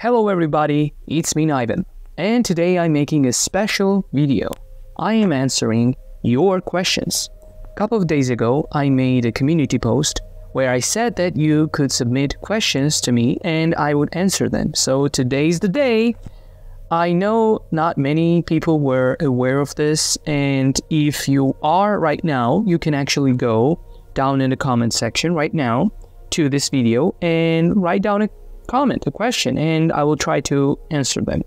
Hello everybody, it's me Niven, and today I'm making a special video. I am answering your questions. A couple of days ago, I made a community post where I said that you could submit questions to me and I would answer them. So today's the day. I know not many people were aware of this, and if you are right now, you can actually go down in the comment section right now to this video and write down a comment, a question, and I will try to answer them.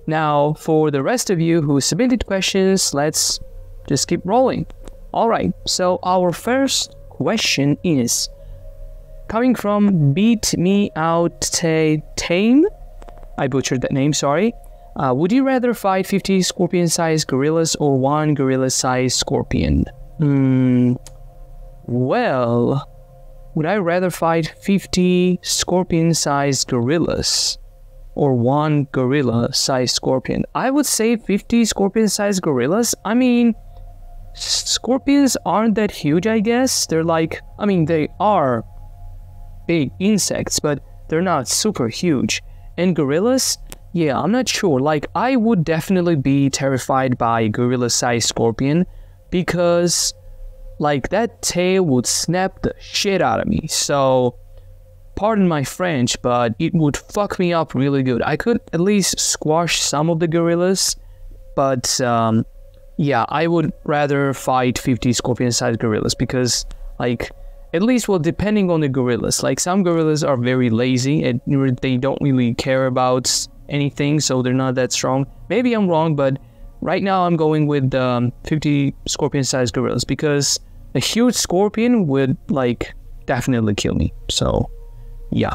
Now, for the rest of you who submitted questions, let's just keep rolling. Alright, so our first question is coming from Beat Me Out Tame. I butchered that name, sorry. Would you rather fight 50 scorpion-sized gorillas or one gorilla-sized scorpion? Well, would I rather fight 50 scorpion-sized gorillas or one gorilla-sized scorpion? I would say 50 scorpion-sized gorillas. I mean, scorpions aren't that huge, I guess. They're like, I mean, they are big insects, but they're not super huge. And gorillas, yeah, I'm not sure. Like, I would definitely be terrified by a gorilla-sized scorpion because, like, that tail would snap the shit out of me. So, pardon my French, but it would fuck me up really good. I could at least squash some of the gorillas, but yeah, I would rather fight 50 scorpion-sized gorillas because, like, at least, well, depending on the gorillas. Like, some gorillas are very lazy and they don't really care about anything, so they're not that strong. Maybe I'm wrong, but right now I'm going with 50 scorpion-sized gorillas because a huge scorpion would, like, definitely kill me. So, yeah.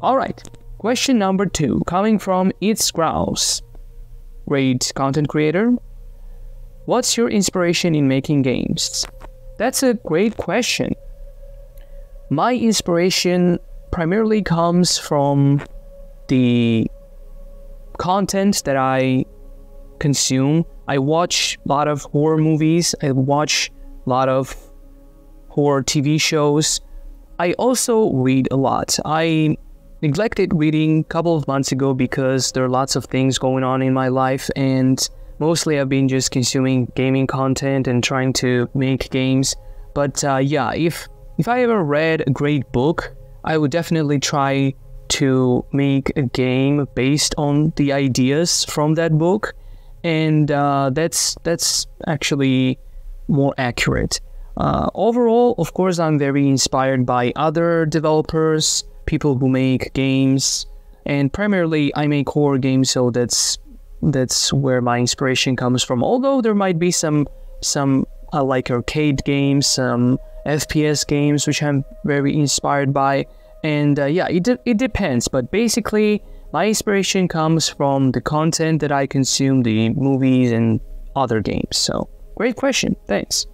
Alright, question number 2, coming from It's Grouse. Great content creator. What's your inspiration in making games? That's a great question. My inspiration primarily comes from the content that I consume. I watch a lot of horror movies. I watch a lot of horror TV shows. I also read a lot. I neglected reading a couple of months ago because there are lots of things going on in my life, and mostly I've been just consuming gaming content and trying to make games. But yeah, if I ever read a great book, I would definitely try to make a game based on the ideas from that book, and that's actually more accurate. Overall, of course, I'm very inspired by other developers, people who make games, and primarily I make horror games, so that's where my inspiration comes from. Although there might be some like arcade games, some FPS games which I'm very inspired by, and yeah, it depends, but basically my inspiration comes from the content that I consume, the movies and other games. So great question, thanks.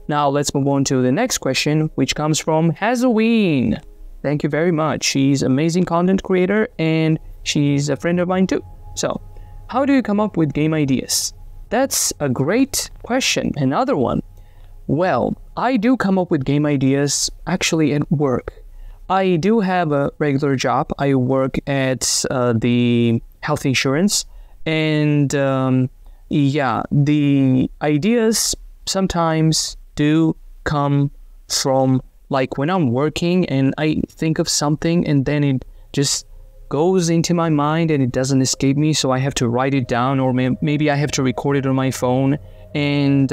Now let's move on to the next question, which comes from Halloween. Thank you very much. She's an amazing content creator and she's a friend of mine too. So, how do you come up with game ideas? That's a great question. Another one. Well, I do come up with game ideas actually at work. I do have a regular job. I work at the health insurance, and yeah, the ideas sometimes do come from, like, when I'm working and I think of something and then it just goes into my mind and it doesn't escape me, so I have to write it down, or maybe I have to record it on my phone, and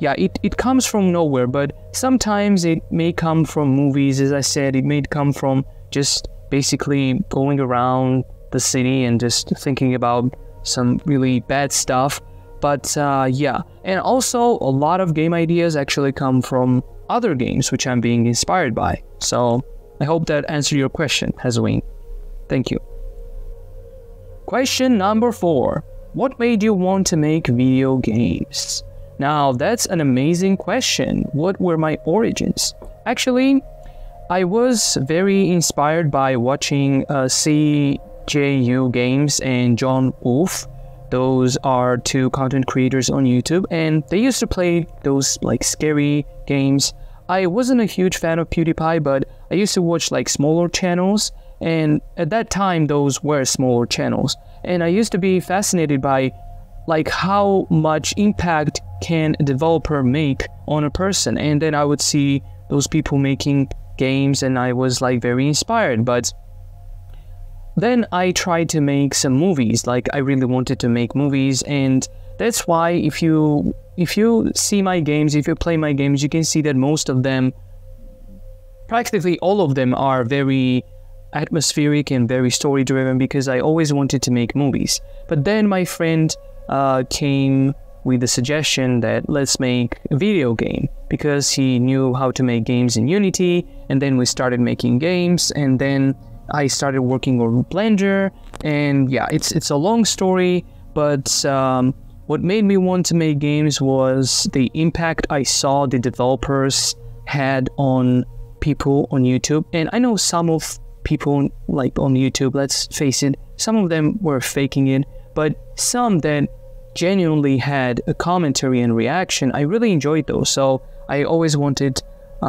yeah, it comes from nowhere. But sometimes it may come from movies, as I said. It may come from just basically going around the city and just thinking about some really bad stuff. But yeah, and also a lot of game ideas actually come from other games which I'm being inspired by. So I hope that answered your question, Halloween. Thank you. Question number 4. What made you want to make video games? Now, that's an amazing question. What were my origins? Actually, I was very inspired by watching CJU Games and John Wolf. Those are two content creators on YouTube, and they used to play those, like, scary games. I wasn't a huge fan of PewDiePie, but I used to watch, like, smaller channels, And at that time, those were smaller channels. And I used to be fascinated by like how much impact can a developer make on a person. And then I would see those people making games and I was like very inspired. But then I tried to make some movies. Like I really wanted to make movies, and that's why if you see my games, if you play my games, you can see that most of them, practically all of them, are very atmospheric and very story driven because I always wanted to make movies. But then my friend came with the suggestion that let's make a video game, because he knew how to make games in Unity, and then we started making games, and then I started working on Blender, and yeah, it's a long story, but what made me want to make games was the impact I saw the developers had on people on YouTube. And I know some of people like on YouTube, let's face it, some of them were faking it, but some that genuinely had a commentary and reaction, I really enjoyed those. So I always wanted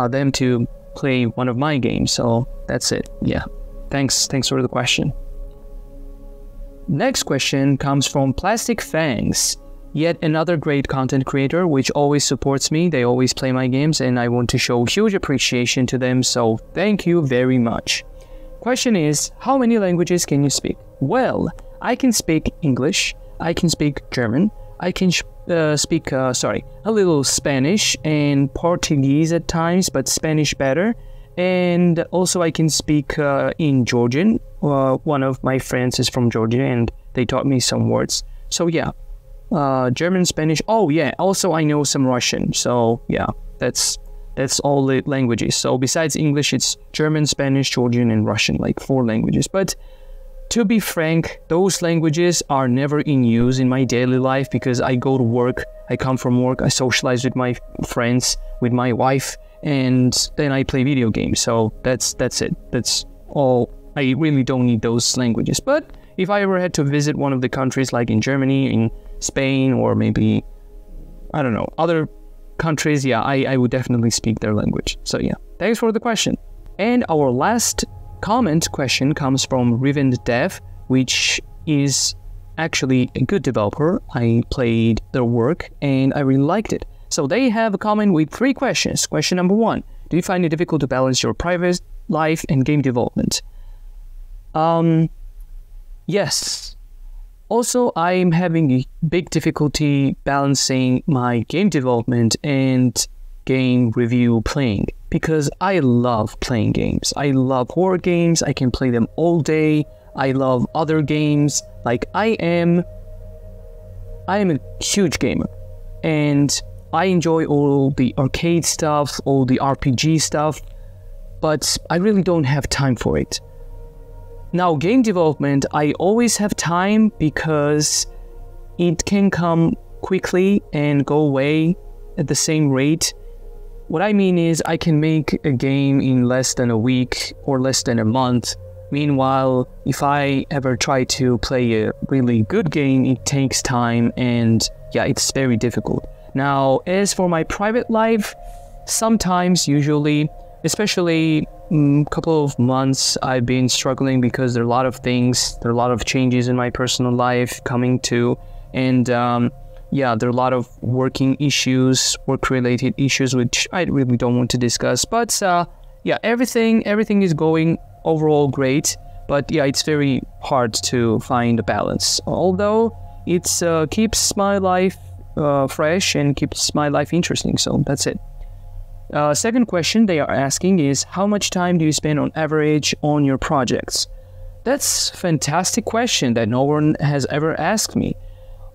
them to play one of my games. So that's it. Yeah. Thanks for the question. Next question comes from Plastic Fangs. Yet another great content creator which always supports me. They always play my games and I want to show huge appreciation to them. So thank you very much. Question is, how many languages can you speak? Well, I can speak English. I can speak German. I can speak a little Spanish and Portuguese at times, but Spanish better. And also I can speak in Georgian. One of my friends is from Georgia and they taught me some words. So yeah, German, Spanish. Oh yeah, also I know some Russian. So yeah, that's all the languages. So besides English, it's German, Spanish, Georgian, and Russian, like 4 languages. But to be frank, those languages are never in use in my daily life because I go to work, I come from work, I socialize with my friends, with my wife, and then I play video games. So that's it. That's all. I really don't need those languages. But if I ever had to visit one of the countries like in Germany, in Spain, or maybe, I don't know, other countries, yeah, I would definitely speak their language. So yeah, thanks for the question. And our last question comes from Niven Dev, which is actually a good developer. I played their work and I really liked it. So they have a comment with 3 questions. Question number 1, do you find it difficult to balance your private life and game development? Yes. Also, I'm having a big difficulty balancing my game development and game review playing, because I love playing games. I love horror games. I can play them all day. I love other games. Like I am a huge gamer and I enjoy all the arcade stuff, all the RPG stuff, but I really don't have time for it. Now, game development, I always have time because it can come quickly and go away at the same rate. What I mean is I can make a game in less than a week or less than a month. Meanwhile, if I ever try to play a really good game, it takes time and yeah, it's very difficult. Now, as for my private life, sometimes, usually, especially a couple of months, I've been struggling because there are a lot of things, there are a lot of changes in my personal life coming to, and yeah, there are a lot of working issues, work-related issues, which I really don't want to discuss. But yeah, everything is going overall great. But yeah, it's very hard to find a balance. Although it keeps my life fresh and keeps my life interesting. So that's it. Second question they are asking is, how much time do you spend on average on your projects? That's a fantastic question that no one has ever asked me.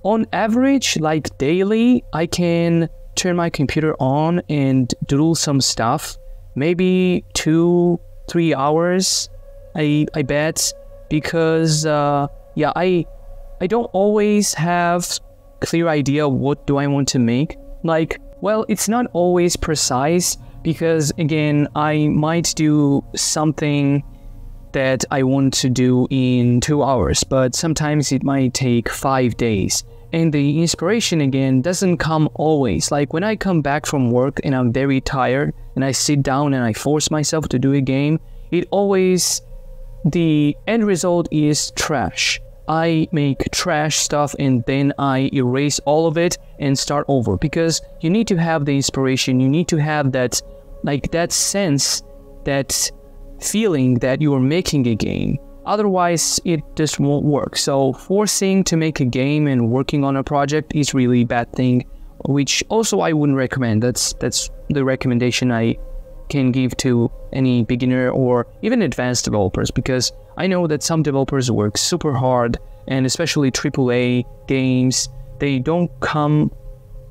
On average, like daily, I can turn my computer on and doodle some stuff. Maybe 2-3 hours, I bet, because yeah, I don't always have clear idea what do I want to make. Like, well, it's not always precise because again, I might do something that I want to do in 2 hours, but sometimes it might take 5 days. And the inspiration again doesn't come always. Like when I come back from work and I'm very tired and I sit down and I force myself to do a game, it always the end result is trash. I make trash stuff and then I erase all of it and start over, because you need to have the inspiration, you need to have that, like, that sense, that feeling that you are making a game. Otherwise, it just won't work. So forcing to make a game and working on a project is really a bad thing, which also I wouldn't recommend. That's the recommendation I can give to any beginner or even advanced developers, because I know that some developers work super hard, and especially AAA games, they don't come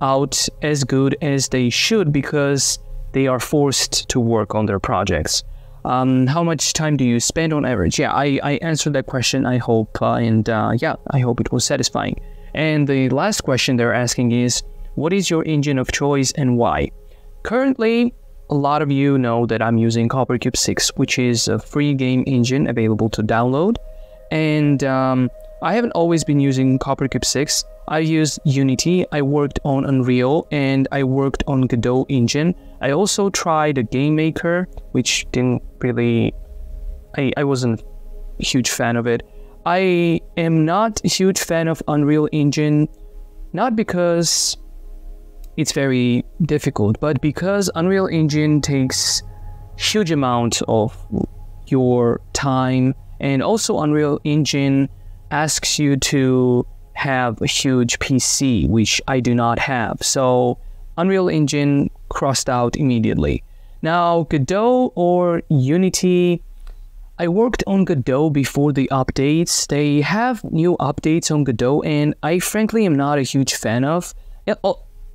out as good as they should because they are forced to work on their projects. How much time do you spend on average? Yeah, I answered that question, I hope, yeah, I hope it was satisfying. And the last question they're asking is, what is your engine of choice and why? Currently, a lot of you know that I'm using CopperCube 6, which is a free game engine available to download. And I haven't always been using CopperCube 6. I used Unity, I worked on Unreal, and I worked on Godot engine. I also tried a Game Maker, which didn't really... I wasn't a huge fan of it. I am not a huge fan of Unreal Engine, not because it's very difficult, but because Unreal Engine takes huge amount of your time, and also Unreal Engine asks you to have a huge PC, which I do not have. So Unreal Engine crossed out immediately. Now Godot or Unity, I worked on Godot before the updates. They have new updates on Godot, and I frankly am not a huge fan of.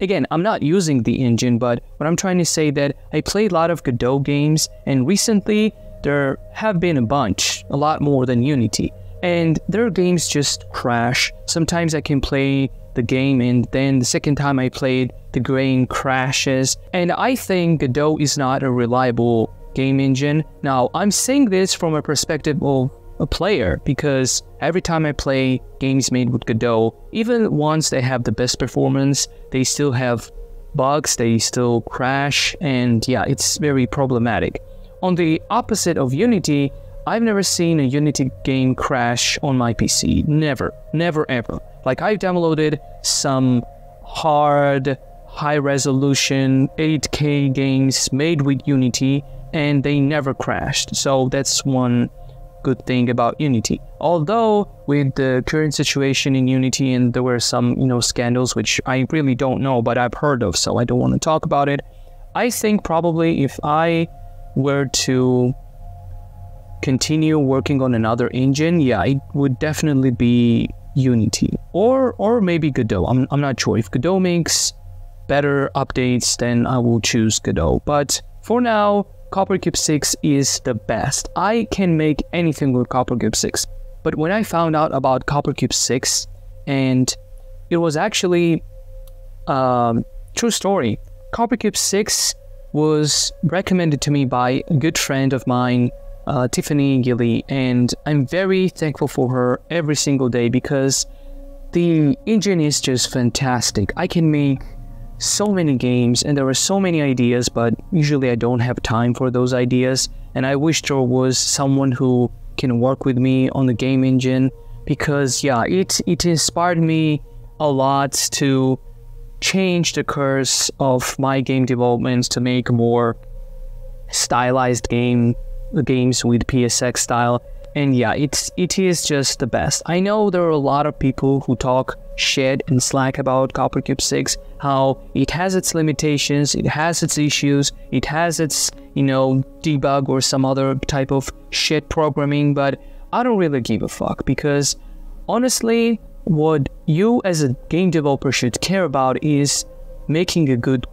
Again, I'm not using the engine, but what I'm trying to say that I played a lot of Godot games, and recently there have been a lot more than Unity. And their games just crash. Sometimes I can play the game and then the second time I played, the game crashes. And I think Godot is not a reliable game engine. Now, I'm saying this from a perspective of a player, because every time I play games made with Godot, even once they have the best performance, they still have bugs, they still crash, and yeah, it's very problematic. On the opposite of Unity, I've never seen a Unity game crash on my PC. Never ever. Like, I've downloaded some hard, high-resolution 8K games made with Unity, and they never crashed. So that's one good thing about Unity. Although with the current situation in Unity, and there were some, scandals which I really don't know, but I've heard of, so I don't want to talk about it. I think probably if I were to continue working on another engine, yeah, it would definitely be Unity or maybe Godot. I'm not sure. If Godot makes better updates, then I will choose Godot. But for now, CopperCube 6 is the best. I can make anything with CopperCube 6. But when I found out about CopperCube 6, and it was actually true story. CopperCube 6 was recommended to me by a good friend of mine, Tiffany Gilly, and I'm very thankful for her every single day because the engine is just fantastic. I can make so many games and there are so many ideas, but usually I don't have time for those ideas, and I wish there was someone who can work with me on the game engine, because yeah, it inspired me a lot to change the course of my game developments to make more stylized games with PSX style. And yeah, it is just the best. I know there are a lot of people who talk shit and slack about CopperCube 6, how it has its limitations, it has its issues, it has its, debug or some other type of shit programming, but I don't really give a fuck, because honestly, what you as a game developer should care about is making a good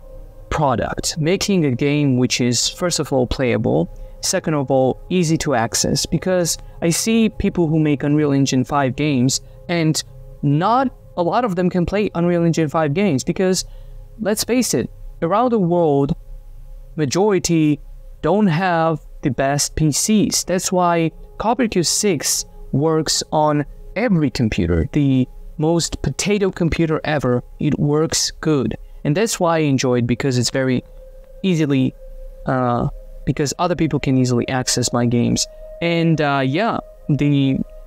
product, making a game which is, first of all, playable, second of all, easy to access, because I see people who make Unreal Engine 5 games, and not a lot of them can play Unreal Engine 5 games, because, let's face it, around the world, majority don't have the best PCs. That's why CopperCube 6 works on every computer, the most potato computer ever. It works good, and that's why I enjoy it, because it's very easily because other people can easily access my games. And yeah,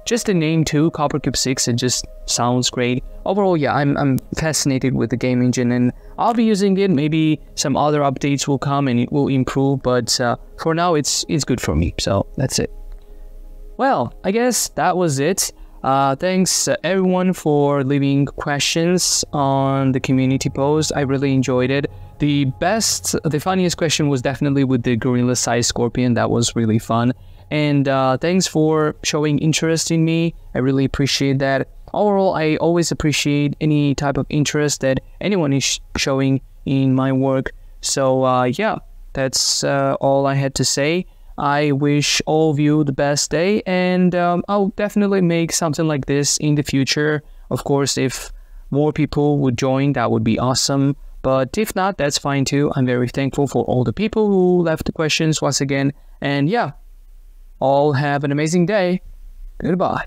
just the name too, Copper Cube 6, it just sounds great. Overall, yeah, I'm fascinated with the game engine, and I'll be using it. Maybe some other updates will come and it will improve, but for now, it's good for me. So that's it. Well, I guess that was it. Thanks everyone for leaving questions on the community post. I really enjoyed it. The funniest question was definitely with the gorilla-sized scorpion. That was really fun. And thanks for showing interest in me. I really appreciate that. Overall, I always appreciate any type of interest that anyone is showing in my work. So yeah, that's all I had to say. I wish all of you the best day, and I'll definitely make something like this in the future. Of course, if more people would join, that would be awesome. But if not, that's fine too. I'm very thankful for all the people who left the questions once again. And yeah, all have an amazing day. Goodbye.